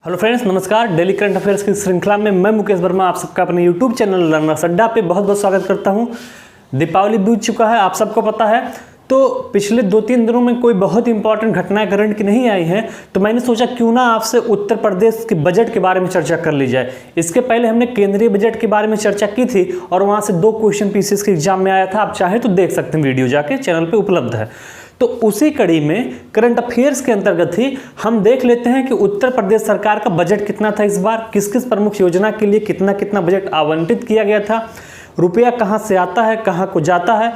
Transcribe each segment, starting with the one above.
Hello friends, नमस्कार। Daily current affairs की श्रृंखला में मैं मुकेश वर्मा आप सबका अपने यूट्यूब चैनल लर्नर्स अड्डा पे बहुत बहुत स्वागत करता हूं। दीपावली बीत चुका है, आप सबको पता है। तो पिछले 2-3 दिनों में कोई बहुत इंपॉर्टेंट घटनाएं करंट की नहीं आई हैं, तो मैंने सोचा क्यों ना आपसे उत्तर प्रदेश के बजट के बारे में चर्चा कर ली जाए। इसके पहले हमने केंद्रीय बजट के बारे में चर्चा की थी और वहाँ से 2 क्वेश्चन पीसीएस के एग्जाम में आया था। आप चाहे तो देख सकते हैं, वीडियो जाके चैनल पर उपलब्ध है। तो उसी कड़ी में करंट अफेयर्स के अंतर्गत ही हम देख लेते हैं कि उत्तर प्रदेश सरकार का बजट कितना था इस बार, किस किस प्रमुख योजना के लिए कितना कितना बजट आवंटित किया गया था, रुपया कहां से आता है कहां को जाता है,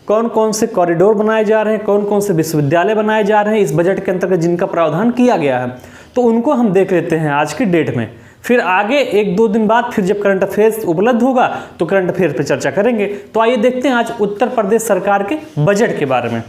कौन कौन से कॉरिडोर बनाए जा रहे हैं, कौन कौन से विश्वविद्यालय बनाए जा रहे हैं इस बजट के अंतर्गत जिनका प्रावधान किया गया है। तो उनको हम देख लेते हैं आज की डेट में। फिर आगे 1-2 दिन बाद फिर जब करंट अफेयर्स उपलब्ध होगा तो करंट अफेयर्स पर चर्चा करेंगे। तो आइए देखते हैं आज उत्तर प्रदेश सरकार के बजट के बारे में।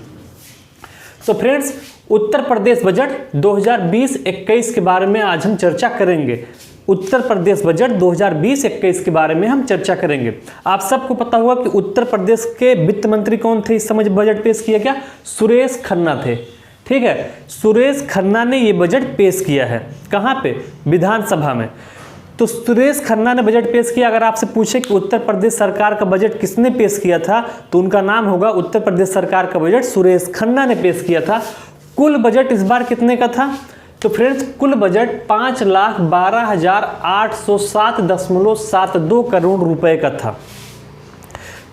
तो फ्रेंड्स, उत्तर प्रदेश बजट 2020-21 के बारे में आज हम चर्चा करेंगे। उत्तर प्रदेश बजट 2020-21 के बारे में हम चर्चा करेंगे। आप सबको पता होगा कि उत्तर प्रदेश के वित्त मंत्री कौन थे इस समय बजट पेश किया गया? सुरेश खन्ना थे। ठीक है, सुरेश खन्ना ने ये बजट पेश किया है। कहाँ पे? विधानसभा में। तो सुरेश खन्ना ने बजट पेश किया। अगर आपसे पूछे कि उत्तर प्रदेश सरकार का बजट किसने पेश किया था तो उनका नाम होगा उत्तर प्रदेश सरकार का बजट सुरेश खन्ना ने पेश किया था। कुल बजट इस बार कितने का था? तो फ्रेंड्स, कुल बजट 5,12,807.72 करोड़ रुपए का था।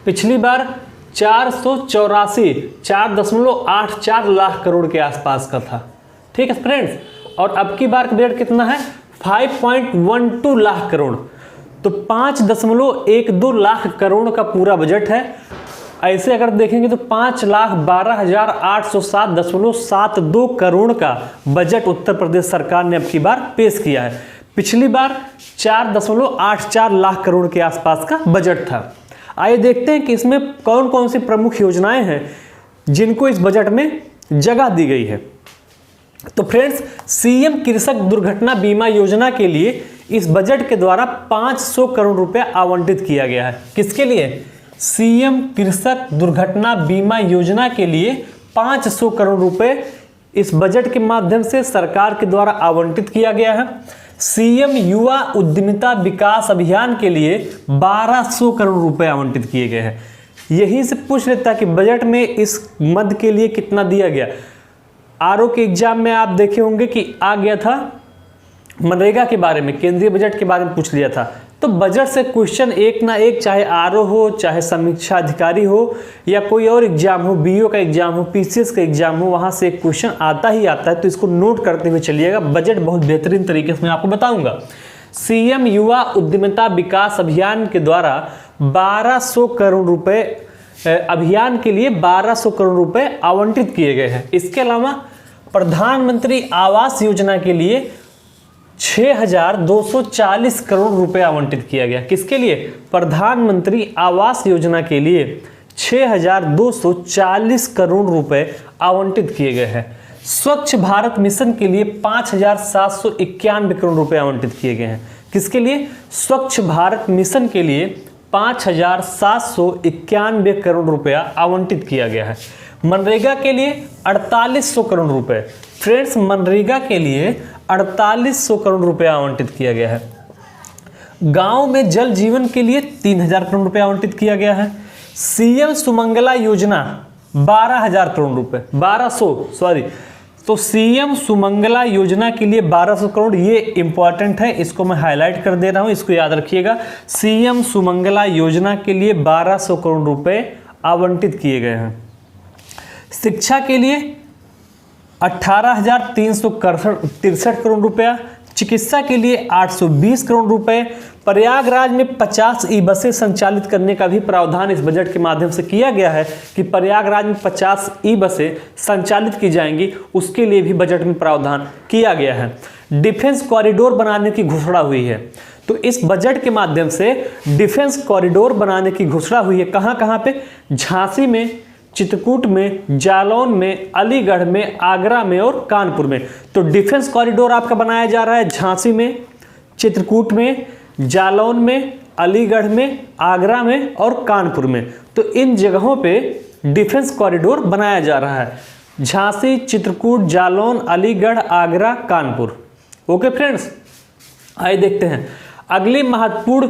पिछली बार 484 लाख करोड़ के आसपास का था। ठीक है फ्रेंड्स, और अब की बार का बजट कितना है? 5.12 लाख करोड़। तो 5.12 लाख करोड़ का पूरा बजट है। ऐसे अगर देखेंगे तो 5,12,807.72 करोड़ का बजट उत्तर प्रदेश सरकार ने अब की बार पेश किया है। पिछली बार 4.84 लाख करोड़ के आसपास का बजट था। आइए देखते हैं कि इसमें कौन कौन सी प्रमुख योजनाएं हैं जिनको इस बजट में जगह दी गई है। तो फ्रेंड्स, सीएम कृषक दुर्घटना बीमा योजना के लिए इस बजट के द्वारा 500 करोड़ रुपए आवंटित किया गया है। किसके लिए? सीएम कृषक दुर्घटना बीमा योजना के लिए 500 करोड़ रुपए इस बजट के माध्यम से सरकार के द्वारा आवंटित किया गया है। सीएम युवा उद्यमिता विकास अभियान के लिए 1200 करोड़ रुपए आवंटित किए गए हैं। यहीं से पूछ लेता है कि बजट में इस मद के लिए कितना दिया गया। आरओ के एग्जाम में आप देखे होंगे कि आ गया था मनरेगा के बारे में, केंद्रीय बजट के बारे में पूछ लिया था। तो बजट से क्वेश्चन एक ना एक, चाहे आरओ हो, चाहे समीक्षा अधिकारी हो, या कोई और एग्जाम हो, बीओ का एग्जाम हो, पीसीएस का एग्जाम हो, वहां से एक क्वेश्चन आता ही आता है। तो इसको नोट करते हुए चलिएगा। बजट बहुत बेहतरीन तरीके से मैं आपको बताऊंगा। सीएम युवा उद्यमिता विकास अभियान के द्वारा 1200 करोड़ रुपए अभियान के लिए 1200 करोड़ रुपए आवंटित किए गए हैं। इसके अलावा प्रधानमंत्री आवास योजना के लिए 6,240 करोड़ रुपए आवंटित किया गया। किसके लिए? प्रधानमंत्री आवास योजना के लिए 6,240 करोड़ रुपए आवंटित किए गए हैं। स्वच्छ भारत मिशन के लिए 5,791 करोड़ रुपए आवंटित किए गए हैं। किसके लिए? स्वच्छ भारत मिशन के लिए 5,791 करोड़ रुपया आवंटित किया गया है। मनरेगा के लिए 4,800 करोड़ रुपए। फ्रेंड्स, मनरेगा के लिए 4,800 करोड़ रुपया आवंटित किया गया है। गांव में जल जीवन के लिए 3,000 करोड़ रुपया आवंटित किया गया है। सीएम सुमंगला योजना 12,000 करोड़ रुपए, 1200 तो सीएम सुमंगला योजना के लिए 1200 करोड़। ये इंपॉर्टेंट है, इसको मैं हाईलाइट कर दे रहा हूं, इसको याद रखिएगा। सीएम सुमंगला योजना के लिए 1200 करोड़ रुपए आवंटित किए गए हैं। शिक्षा के लिए 18,363 करोड़ रुपया। चिकित्सा के लिए 820 करोड़ रुपए। प्रयागराज में 50 ई बसें संचालित करने का भी प्रावधान इस बजट के माध्यम से किया गया है कि प्रयागराज में 50 ई बसें संचालित की जाएंगी, उसके लिए भी बजट में प्रावधान किया गया है। डिफेंस कॉरिडोर बनाने की घोषणा हुई है। तो इस बजट के माध्यम से डिफेंस कॉरिडोर बनाने की घोषणा हुई है। कहाँ कहाँ पे? झांसी में, चित्रकूट में, जालौन में, अलीगढ़ में, आगरा में और कानपुर में। तो डिफेंस कॉरिडोर आपका बनाया जा रहा है झांसी में, चित्रकूट में, जालौन में, अलीगढ़ में, आगरा में और कानपुर में। तो इन जगहों पे डिफेंस कॉरिडोर बनाया जा रहा है। झांसी, चित्रकूट, जालौन, अलीगढ़, आगरा, कानपुर। ओके फ्रेंड्स, आइए देखते हैं अगली महत्वपूर्ण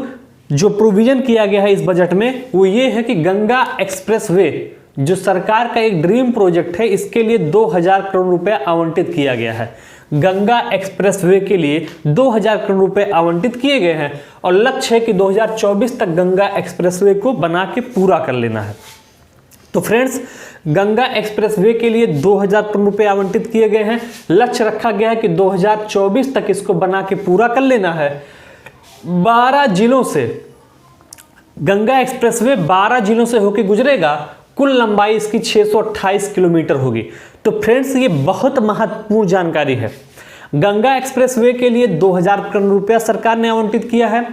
जो प्रोविजन किया गया है इस बजट में, वो ये है कि गंगा एक्सप्रेसवे जो सरकार का एक ड्रीम प्रोजेक्ट है, इसके लिए 2000 करोड़ रुपए आवंटित किया गया है। गंगा एक्सप्रेसवे के लिए 2000 करोड़ रुपए आवंटित किए गए हैं और लक्ष्य है कि 2024 तक गंगा एक्सप्रेसवे को बना के पूरा कर लेना है। तो फ्रेंड्स, गंगा एक्सप्रेसवे के लिए 2000 करोड़ रुपए आवंटित किए गए हैं। लक्ष्य रखा गया है कि 2024 तक इसको बना के पूरा कर लेना है। 12 जिलों से गंगा एक्सप्रेसवे 12 जिलों से होकर गुजरेगा। कुल लंबाई इसकी 628 किलोमीटर होगी। तो फ्रेंड्स, ये बहुत महत्वपूर्ण जानकारी है। गंगा एक्सप्रेसवे के लिए 2000 करोड़ रुपया सरकार ने आवंटित किया है।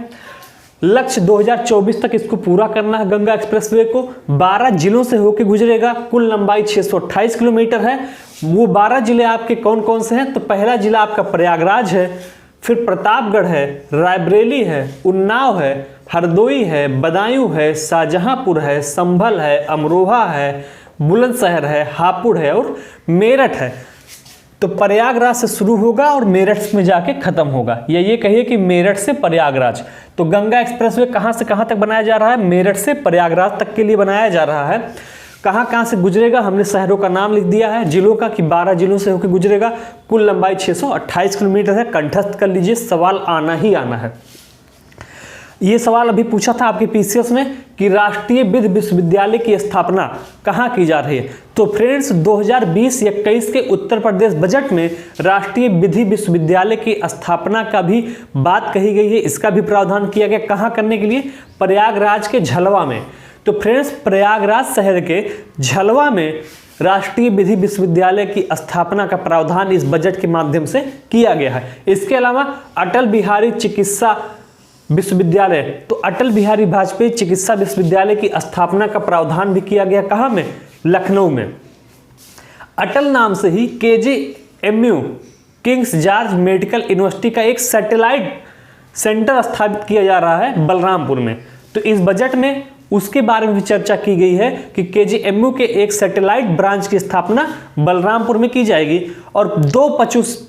लक्ष्य 2024 तक इसको पूरा करना है। गंगा एक्सप्रेसवे को 12 जिलों से होकर गुजरेगा। कुल लंबाई 628 किलोमीटर है। वो 12 जिले आपके कौन कौन से हैं? तो पहला जिला आपका प्रयागराज है, फिर प्रतापगढ़ है, रायबरेली है, उन्नाव है, हरदोई है, बदायूं है, शाहजहांपुर है, संभल है, अमरोहा है, बुलंदशहर है, हापुड़ है और मेरठ है। तो प्रयागराज से शुरू होगा और मेरठ में जाके खत्म होगा, या ये कहिए कि मेरठ से प्रयागराज। तो गंगा एक्सप्रेसवे कहां से कहां तक बनाया जा रहा है? मेरठ से प्रयागराज तक के लिए बनाया जा रहा है। कहां कहां से गुजरेगा? हमने शहरों का नाम लिख दिया है, जिलों का कि 12 जिलों से होकर गुजरेगा। कुल लंबाई 628 किलोमीटर है। कंठस्थ कर लीजिए, सवाल आना ही आना है। ये सवाल अभी पूछा था आपके पीसीएस में कि राष्ट्रीय विधि विश्वविद्यालय की स्थापना कहाँ की जा रही है। तो फ्रेंड्स, 2020-21 के उत्तर प्रदेश बजट में राष्ट्रीय विधि विश्वविद्यालय की स्थापना का भी बात कही गई है। इसका भी प्रावधान किया गया। कहाँ करने के लिए? प्रयागराज के झलवा में। तो फ्रेंड्स, प्रयागराज शहर के झलवा में राष्ट्रीय विधि विश्वविद्यालय की स्थापना का प्रावधान इस बजट के माध्यम से किया गया है। इसके अलावा अटल बिहारी चिकित्सा विश्वविद्यालय, तो अटल बिहारी वाजपेयी चिकित्सा विश्वविद्यालय की स्थापना का प्रावधान भी किया गया। कहाँ में? लखनऊ में। अटल नाम से ही KGMU Kings George medical university का एक सैटेलाइट सेंटर स्थापित किया जा रहा है बलरामपुर में। तो इस बजट में उसके बारे में भी चर्चा की गई है कि KGMU के एक सैटेलाइट ब्रांच की स्थापना बलरामपुर में की जाएगी। और 2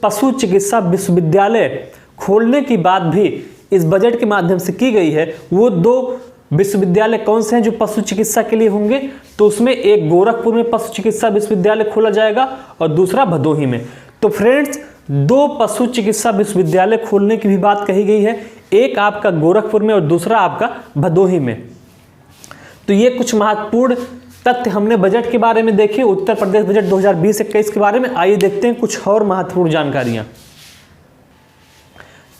पशु चिकित्सा विश्वविद्यालय खोलने की बात भी इस बजट के माध्यम से की गई है। वो 2 विश्वविद्यालय कौन से हैं जो पशु चिकित्सा के लिए होंगे? तो उसमें एक गोरखपुर में पशु चिकित्सा विश्वविद्यालय खोला जाएगा और दूसरा भदोही में। तो फ्रेंड्स, 2 पशु चिकित्सा विश्वविद्यालय खोलने की भी बात कही गई है। एक आपका गोरखपुर में और दूसरा आपका भदोही में। तो ये कुछ महत्वपूर्ण तथ्य हमने बजट के बारे में देखे, उत्तर प्रदेश बजट 2020-21 के बारे में। आइए देखते हैं कुछ और महत्वपूर्ण जानकारियां।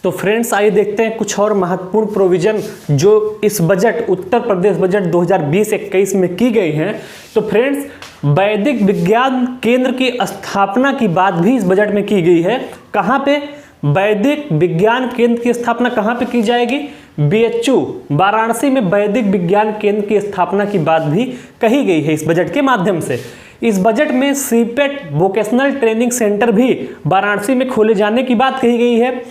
तो फ्रेंड्स, आइए देखते हैं कुछ और महत्वपूर्ण प्रोविजन जो इस बजट उत्तर प्रदेश बजट 2020-21 में की गई हैं। तो फ्रेंड्स, वैदिक विज्ञान केंद्र की स्थापना की बात भी इस बजट में की गई है। कहाँ पे? वैदिक विज्ञान केंद्र की स्थापना कहाँ पे की जाएगी? BHU वाराणसी में वैदिक विज्ञान केंद्र की स्थापना की बात भी कही गई है इस बजट के माध्यम से। इस बजट में सीपेट वोकेशनल ट्रेनिंग सेंटर भी वाराणसी में खोले जाने की बात कही गई है।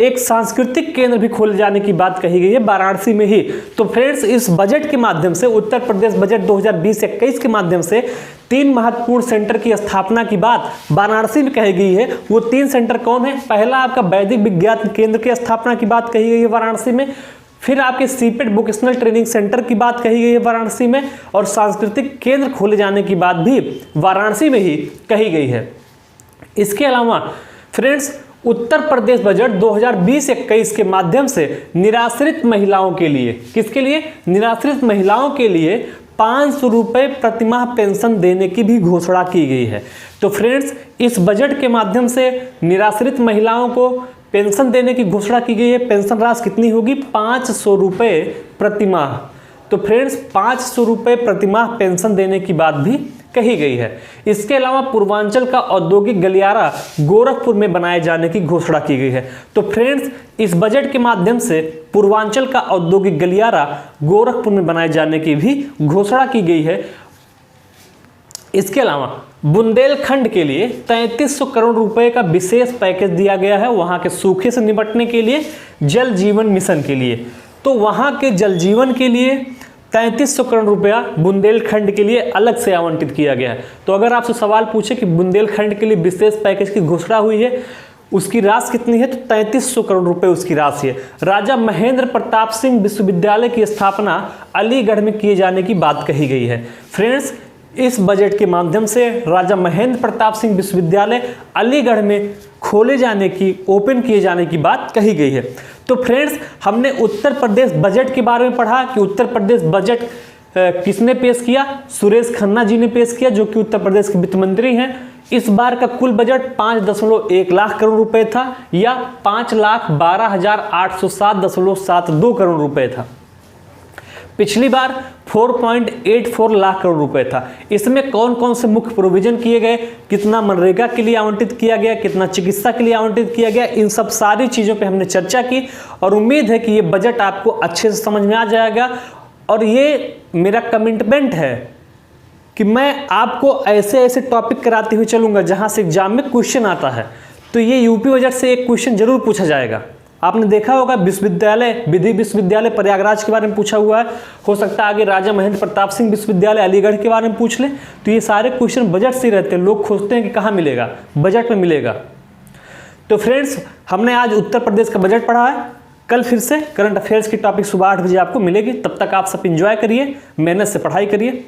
एक सांस्कृतिक केंद्र भी खोले जाने की बात कही गई है वाराणसी में ही। तो फ्रेंड्स, इस बजट के माध्यम से उत्तर प्रदेश बजट 2020-21 के माध्यम से 3 महत्वपूर्ण सेंटर की स्थापना की बात वाराणसी में कही गई है। वो 3 सेंटर कौन है? पहला आपका वैदिक विज्ञान केंद्र की स्थापना की बात कही गई है वाराणसी में। फिर आपके सीपेट वोकेशनल ट्रेनिंग सेंटर की बात कही गई है वाराणसी में। और सांस्कृतिक केंद्र खोले जाने की बात भी वाराणसी में ही कही गई है। इसके अलावा फ्रेंड्स, उत्तर प्रदेश बजट 2020-21 के माध्यम से निराश्रित महिलाओं के लिए, किसके लिए? निराश्रित महिलाओं के लिए 500 रुपये प्रतिमाह पेंशन देने की भी घोषणा की गई है। तो फ्रेंड्स, इस बजट के माध्यम से निराश्रित महिलाओं को पेंशन देने की घोषणा की गई है। पेंशन राशि कितनी होगी? 500 रुपये प्रतिमाह। तो फ्रेंड्स, 500 रुपये प्रतिमाह पेंशन देने की बात भी कही गई है। इसके अलावा पूर्वांचल का औद्योगिक गलियारा गोरखपुर में बनाए जाने की घोषणा की गई है। तो फ्रेंड्स, इस बजट के माध्यम से पूर्वांचल का औद्योगिक गलियारा गोरखपुर में बनाए जाने की भी घोषणा की गई है। इसके अलावा बुंदेलखंड के लिए 3300 करोड़ रुपए का विशेष पैकेज दिया गया है वहां के सूखे से निपटने के लिए, जल जीवन मिशन के लिए। तो वहां के जल जीवन के लिए 3300 करोड़ रुपया बुंदेलखंड के लिए अलग से आवंटित किया गया है। तो अगर आपसे सवाल पूछे कि बुंदेलखंड के लिए विशेष पैकेज की घोषणा हुई है, उसकी राशि कितनी है? तो 3300 करोड़ रुपए उसकी राशि है। राजा महेंद्र प्रताप सिंह विश्वविद्यालय की स्थापना अलीगढ़ में किए जाने की बात कही गई है। फ्रेंड्स, इस बजट के माध्यम से राजा महेंद्र प्रताप सिंह विश्वविद्यालय अलीगढ़ में खोले जाने की, ओपन किए जाने की बात कही गई है। तो फ्रेंड्स, हमने उत्तर प्रदेश बजट के बारे में पढ़ा कि उत्तर प्रदेश बजट किसने पेश किया? सुरेश खन्ना जी ने पेश किया, जो कि उत्तर प्रदेश के वित्त मंत्री हैं। इस बार का कुल बजट 5.1 लाख करोड़ रुपए था या 5,12,807.72 करोड़ रुपए था। पिछली बार 4.84 लाख करोड़ रुपए था। इसमें कौन कौन से मुख्य प्रोविजन किए गए, कितना मनरेगा के लिए आवंटित किया गया, कितना चिकित्सा के लिए आवंटित किया गया, इन सब सारी चीज़ों पे हमने चर्चा की और उम्मीद है कि ये बजट आपको अच्छे से समझ में आ जाएगा। और ये मेरा कमिटमेंट है कि मैं आपको ऐसे ऐसे टॉपिक कराते हुए चलूँगा जहाँ से एग्जाम में क्वेश्चन आता है। तो ये यूपी बजट से एक क्वेश्चन जरूर पूछा जाएगा। आपने देखा होगा विश्वविद्यालय, विधि विश्वविद्यालय प्रयागराज के बारे में पूछा हुआ है, हो सकता है आगे राजा महेंद्र प्रताप सिंह विश्वविद्यालय अलीगढ़ के बारे में पूछ ले। तो ये सारे क्वेश्चन बजट से ही रहते हैं। लोग खोजते हैं कि कहाँ मिलेगा, बजट में मिलेगा। तो फ्रेंड्स, हमने आज उत्तर प्रदेश का बजट पढ़ा है। कल फिर से करंट अफेयर्स की टॉपिक सुबह 8 बजे आपको मिलेगी। तब तक आप सब एंजॉय करिए, मेहनत से पढ़ाई करिए,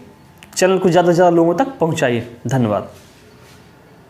चैनल को ज़्यादा से ज़्यादा लोगों तक पहुँचाइए। धन्यवाद।